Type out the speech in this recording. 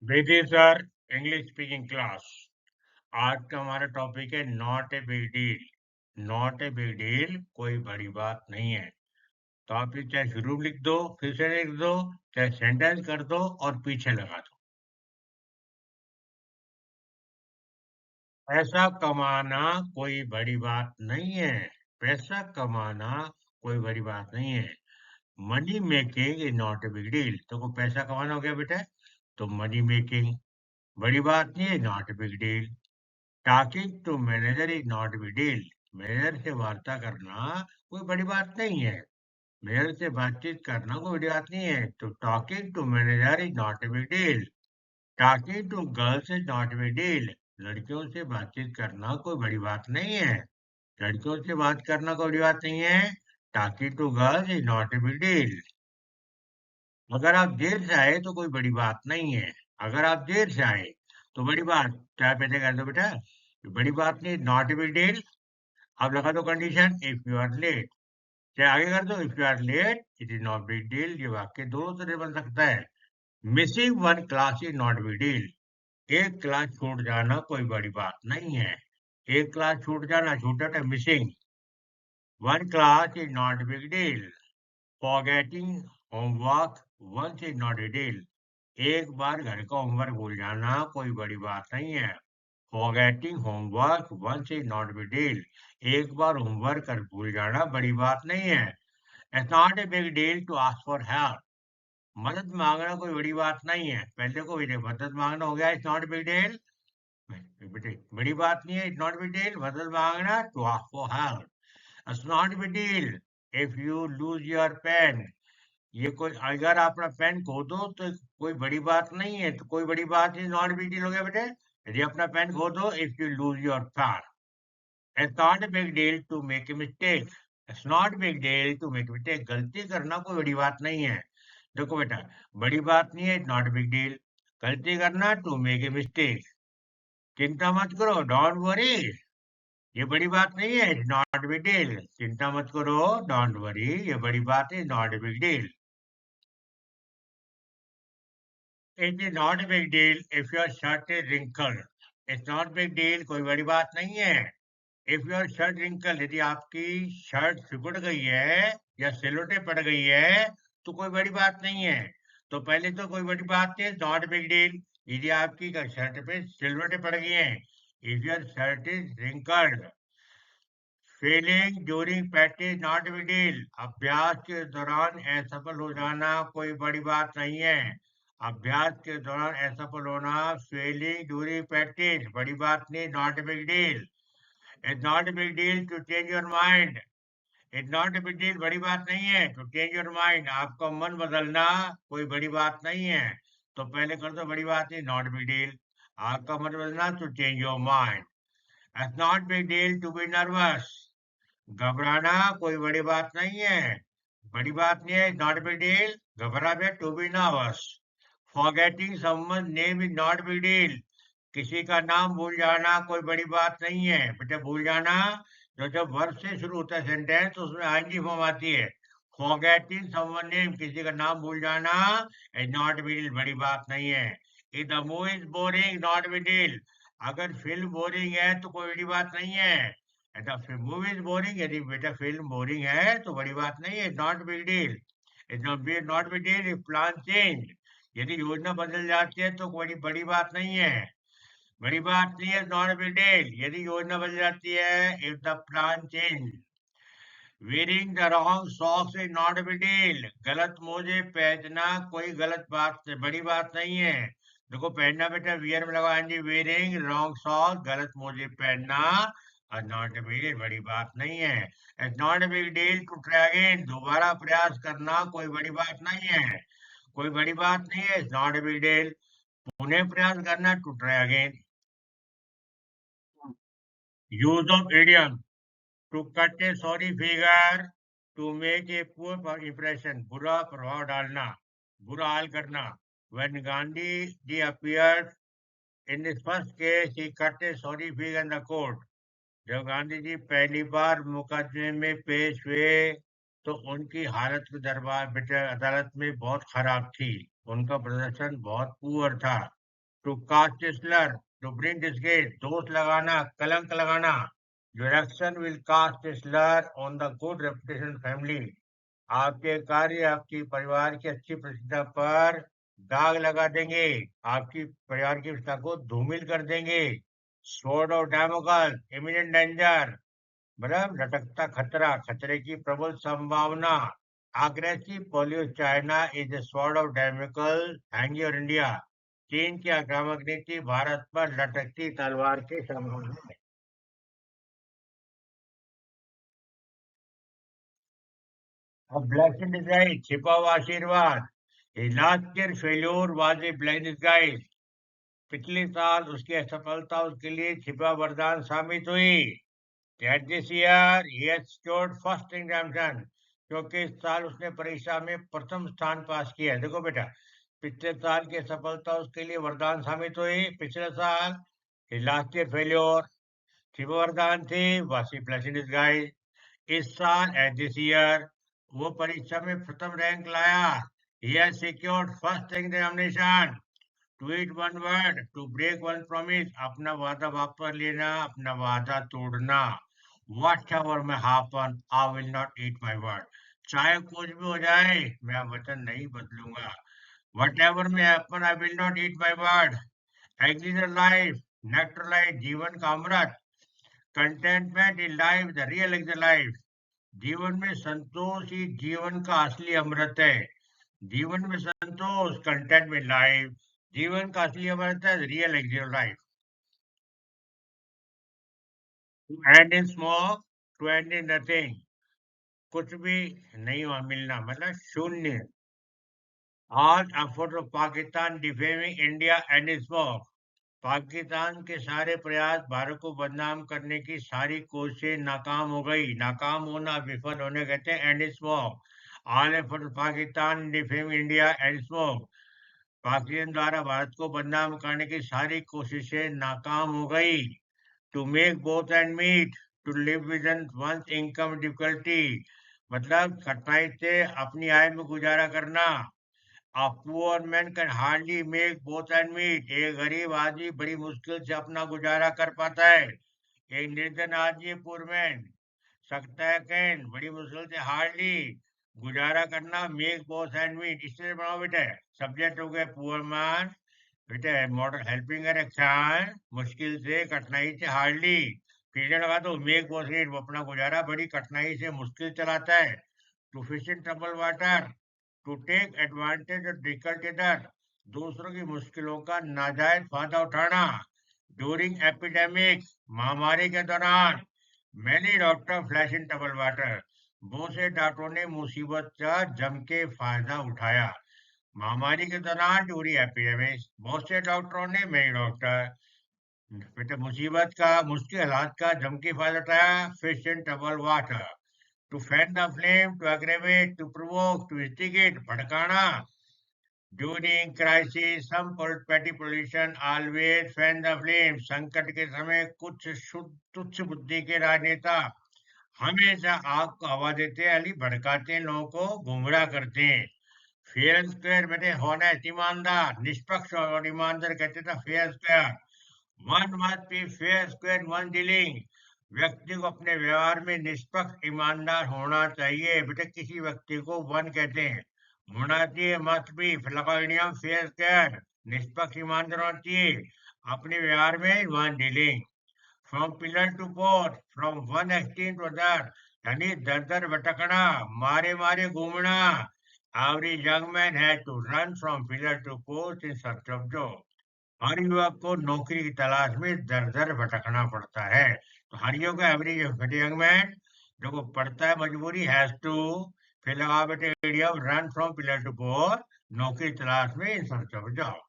Bedi sir, English speaking class. आज का हमारा टॉपिक है not a big deal. Not a big deal कोई बड़ी बात नहीं है। तो आप ये चाहे शुरू में लिख दो, फिर से लिख दो, चाहे सेंटेंस कर दो और पीछे लगा दो। पैसा कमाना कोई बड़ी बात नहीं है। पैसा कमाना कोई बड़ी बात नहीं है। Money making is not a big deal. तो को पैसा कमाना हो गया बेटा, तो मनी मेकिंग बड़ी बात नहीं है, not a big deal. Talking to manager is not big deal. Manager से वार्ता करना कोई बड़ी बात नहीं है। मैनेजर से बातचीत करना कोई बड़ी बात नहीं है। तो talking to manager is not a big deal. Talking to girls is not a big deal. लड़कियों से बातचीत करना कोई बड़ी बात नहीं है। लड़कियों से बात करना कोई बड़ी बात नहीं है। Talking to girls is not a big deal. अगर आप देर से आए तो कोई बड़ी बात नहीं है। अगर आप देर से आए तो बड़ी बात, चाहे पहले कर दो बेटा, बड़ी बात नहीं, नॉट ए बिग डील। अब लगा दो condition, if you are late. चाहे आगे कर दो, if you are late it is not big deal. ये वाक्य दोनों तरह बन सकता है। Missing one class is not big deal. एक क्लास छूट जाना कोई बड़ी बात नहीं है। एक क्लास छूट जाना, छूटा था, missing one class is not big deal. Forgetting homework once is not a deal. एक बार घर का होमवर्क भूल जाना कोई बड़ी बात नहीं है। Forgetting homework once is not big deal. एक बार होमवर्क कर भूल जाना बड़ी बात नहीं है। It's not a big deal to ask for help. मदद मांगना कोई बड़ी बात नहीं है। पहले को भी मदद मांगना हो गया, इट्स नॉट बिग डील। बेटे बड़ी बात नहीं है, इट्स नॉट बिग डील मदद मांगना, to ask for help. It's not big deal if you lose your pen. ये कोई, अगर आप अपना पेन खो दो तो कोई बड़ी बात नहीं है। तो कोई बड़ी बात नहीं, नॉट बिग डील हो गया बेटे। यदि अपना पेन खो दो, if you lose your pen. It's not a big deal to make a mistake. It's not a big deal to make a mistake. गलती करना कोई बड़ी बात नहीं है। देखो बेटा, बड़ी बात नहीं है, इट्स नॉट बिग डील। गलती करना, टू मेक ए मिस्टेक। चिंता मत करो, डोंट वरी। ये बड़ी बात नहीं है, इट्स नॉट बिग डील। चिंता मत करो, डोंट वरी, ये बड़ी बात है, not a big deal. It is not a big deal if your shirt is wrinkled. It's not big deal, कोई बड़ी बात नहीं है। इफ योर शर्ट रिंकल, यदि आपकी शर्ट सिकुड़ गई है या सिलोटे पड़ गई है तो कोई बड़ी बात नहीं है। तो पहले तो कोई बड़ी बात नहीं, नॉट बिग डील। यदि आपकी शर्ट पे सिलवटें पड़ गई हैं, if your shirt is wrinkled. Failing during practice not big deal. अभ्यास के दौरान असफल हो जाना कोई बड़ी बात नहीं है। अभ्यास के दौरान असफल होना, फेलिंग ड्यूरिंग प्रैक्टिस, बड़ी बात नहीं, not big deal. It's not a big deal to change your mind. It's not a big deal, बड़ी बात नहीं है to change your mind. आपका मन बदलना कोई बड़ी बात नहीं है। तो पहले कर दो, बड़ी बात नहीं, not a big deal। आपका मन बदलना, to change your mind. It's not a big deal to be nervous. घबराना कोई बड़ी बात नहीं है। बड़ी बात नहीं है, not a big deal। घबरा बे, to be nervous। Forgetting someone's name is not a big deal। किसी का नाम भूल जाना कोई बड़ी बात नहीं है। बेटा भूल जाना, तो जब वर्ब से शुरू होता है सेंटेंस तो उसमें आईएनजी फॉर्म आती है। फॉरगेटिंग समवन नेम, किसी का नाम भूल जाना, इज नॉट बिग डील, बड़ी बात नहीं है। If the movie is boring, not big deal. अगर फिल्म बोरिंग है तो कोई बड़ी बात नहीं है। द मूवी इज बोरिंग, यदि बेटा फिल्म बोरिंग है तो बड़ी बात नहीं है, not big deal. Is not big deal if plan change. यदि योजना बदल जाती है तो कोई बड़ी बात नहीं है। बड़ी बात नहीं है, नॉट बिग डील, यदि योजना बदल जाती है, if the plan change. Wearing the wrong socks is not big deal. गलत मोजे पहनना कोई गलत बात, बड़ी बात नहीं है। देखो पहनना बेटा, वियर में लगा जी, वेयरिंग रॉन्ग सॉक्स, गलत मोजे पहनना, और नॉट बिग डील, बड़ी बात नहीं है। It's not big deal to try again. दोबारा प्रयास करना कोई बड़ी बात नहीं है। कोई बड़ी बात नहीं है, इट्स नॉट बिग डील। पुनः प्रयास करना, to try again. Use of idiom, to cut a sorry figure, to make a poor impression, बुरा प्रभाव डालना, बुरा हाल करना। When Gandhi ji appeared in his first case, he cut a sorry figure in the court. जब गांधी जी पहली बार मुकदमे में पेश हुए तो उनकी हालत दरबार अदालत में बहुत खराब थी। उनका प्रदर्शन बहुत पुअर था। To cast slur, to bring disgrace, दोष लगाना, कलंक लगाना। Your action will cast slur on the good reputation family. आपके कार्य आपकी परिवार की अच्छी प्रतिष्ठा पर दाग लगा देंगे, आपकी परिवार की प्रतिष्ठा को धूमिल कर देंगे। स्वॉर्ड ऑफ डैमोकल, इमिनेंट डेंजर, मतलब लटकता खतरा, खतरे की प्रबल संभावना। Aggressive policy China is a sword of Damocles hanging over India. चीन की आक्रामक नीति भारत पर लटकती तलवार के समान है। A blessing disguise, छिपा हुआ आशीर्वाद। His last year failure was a blessing disguise. पिछले साल उसकी असफलता उसके लिए छिपा वरदान साबित हुई। That this year he has scored first exemption, क्योंकि इस साल उसने परीक्षा में प्रथम स्थान पास किया है। देखो बेटा, पिछले साल की सफलता उसके लिए वरदान साबित हुई। पिछले साल लास्ट ईयर फेल्योर थी, वो वरदान थी, वासी ब्लेसिंग इज गाइस। इस साल एट दिस ईयर वो परीक्षा में प्रथम रैंक लाया। He has secured first examination. To eat one word, to break one promise, अपना वादा वापस लेना, अपना वादा तोड़ना। Whatever may happen, I will not eat my word. चाहे कुछ भी हो जाए, मैं वचन नहीं बदलूंगा। Whatever may happen, I will not eat my word. Exit life, nectar life, जीवन का अमृत। Contentment in life, the real exit life. जीवन में संतोष ही जीवन का असली अमृत है। जीवन में संतोष, कंटेंट में लाइफ, जीवन का असली अमृत है, real exit life. To end in small, to end in nothing, कुछ भी नहीं वहां मिलना, मतलब शून्य। All efforts of Pakistan defaming India and its war. Pakistan के सारे प्रयास भारत को बदनाम करने की सारी कोशिशें नाकाम हो गई। नाकाम होना, विफल होने कहते हैं and it's war. All effort Pakistan defame India and it's war. Pakistan द्वारा भारत को बदनाम करने की सारी कोशिशें नाकाम हो गई। To make both end meet, to live with one's income difficulty, मतलब कठिनाई से अपनी आय में गुजारा करना। A poor man can hardly make both and meet. एक गरीब आदमी बड़ी मुश्किल से अपना गुजारा कर पाता है। एक निर्धन आदमी पुअर मैन सकता है कैन बड़ी मुश्किल से हार्डली गुजारा करना, मेक बोथ एंड मीट। इससे बनाओ बेटा, सब्जेक्ट हो गया पुअर मैन, बेटा मॉडल हेल्पिंग है एक्शन, मुश्किल से कठिनाई से हार्डली। फिर लगा दो मेक बोथ मीट, वो अपना गुजारा बड़ी कठिनाई से मुश्किल चलाता है। To fish in trouble water, to take advantage of difficulties, दूसरों की मुश्किलों का नाजायज फायदा उठाना। ड्यूरिंग एपिडेमिक, महामारी के दौरान, मैनी डॉक्टर फ्लैश इन ट्रबल वाटर, बहुत से डॉक्टरों ने मुसीबत का जम के फायदा उठाया। महामारी के दौरान ड्यूरिंग एपिडेमिक, बहुत से डॉक्टरों ने, मैनी डॉक्टर, बेटा मुसीबत का, मुश्किल हालात का जम के फायदा उठाया। Fish in trouble water, to fan the flame, to aggravate, to provoke, to instigate, भड़काना। During crisis some petty politician always fan the flame, संकट के समय कुछ तुच्छ बुद्धि के राजनेता हमेशा आग को हवा देते हैं, यानी भड़काते हैं, लोगों को गुमराह करते हैं। फेयर एंड स्क्वायर, बेटे होनेस्ट, ईमानदार, निष्पक्ष और ईमानदार कहते थे fair square. One must be fair square one dealing, व्यक्ति को अपने व्यवहार में निष्पक्ष ईमानदार होना चाहिए। बेटे किसी व्यक्ति को वन कहते हैं, होना चाहिए, मस्ट बी फिलोकाइडियम फेयर स्क्वायर, निष्पक्ष ईमानदार होना चाहिए अपने व्यवहार में। One dealing, from pillar to post, from one extreme to other, यानी दर दर भटकना, मारे मारे घूमना। Every young man has to run from pillar to post in search of job, हर युवक को नौकरी की तलाश में दर दर भटकना पड़ता है। तो हर युवक एवरी यंग मैन जो को पड़ता है मजबूरी, हैज टू, फिर लगा बेटे run from pillar to post, नौकरी तलाश में इन सर्च ऑफ जॉब।